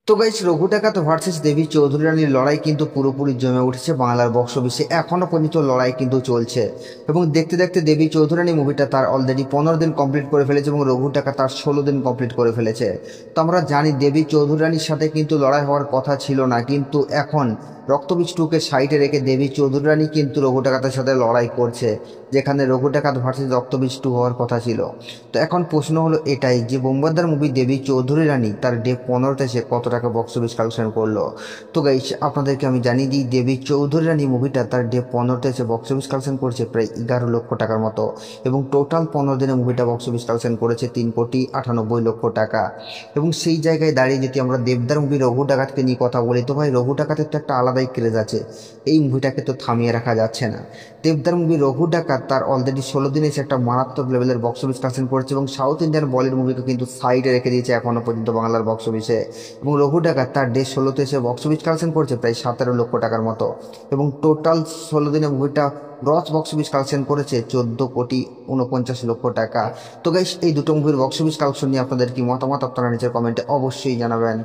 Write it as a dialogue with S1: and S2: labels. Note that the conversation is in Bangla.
S1: তো গাইস, রঘু ডাকাত ভার্সেস দেবী চৌধুরী রানীর লড়াই কিন্তু পুরোপুরি জমে উঠেছে বাংলার বক্স অফিসে। এখনো পর্যন্ত লড়াই কিন্তু চলছে এবং দেখতে দেখতে দেবী চৌধুরী রানী মুভিটা তার অলরেডি 15 দিন কমপ্লিট করে ফেলেছে এবং রঘু ডাকাত তার 16 দিন কমপ্লিট করে ফেলেছে। তো আমরা জানি দেবী চৌধুরী রানীর সাথে কিন্তু লড়াই হওয়ার কথা ছিল না, কিন্তু এখন রক্তবীজ 2কে সাইডে রেখে দেবী চৌধুরী রানী কিন্তু রঘু ডাকাতের সাথে লড়াই করছে, যেখানে রঘু ডাকাত ভার্সেস রক্তবীজ 2 হওয়ার কথা ছিল। তো এখন প্রশ্ন হলো এটাই যে বোমবাদ্দার মুভি দেবী চৌধুরী রানী তার ডে 15তে সে কত টাকা বক্স অফিস কালেকশন করলো। তো গাইস, আপনাদেরকে আমি জানিয়ে দিই, দেবী চৌধুরী রানী মুভিটা তার ডে 15তে সে বক্স অফিস কালেকশন করছে প্রায় 11 লক্ষ টাকার মতো এবং টোটাল 15 দিনে মুভিটা বক্স অফিস কালেকশন করেছে 3,98,00,000 টাকা। এবং সেই জায়গায় দাঁড়িয়ে যদি আমরা দেবদার মুভি রঘু ডাকাতকে নিয়ে কথা বলি, তো ভাই রঘু ডাকাতের তো একটা আলাদাই ক্রেজ আছে, এই মুভিটাকে তো থামিয়ে রাখা যাচ্ছে না। দেবদার মুভি রঘু ডাকাত তার অলরেডি 16 দিনে এসে একটা মারাত্মক লেভেলের বক্স অফিস কালেকশন করেছে এবং সাউথ ইন্ডিয়ান বলিউড মুভিকে কিন্তু সাইডে রেখে দিয়েছে এখনো পর্যন্ত বাংলার বক্স অফিসে। এবং রঘু ডাকাত তার ডে 16তে এসে বক্স অফিস কালেকশন করছে প্রায় 17 লক্ষ টাকার মতো এবং টোটাল 16 দিনে মুভিটা গ্রস বক্স অফিস কালেকশন করেছে 14,49,00,000 টাকা। তো গাইস, এই দুটো মুভির বক্স অফিস কালেকশন নিয়ে আপনাদের কি মতামত আপনারা নিচের কমেন্টে অবশ্যই জানাবেন।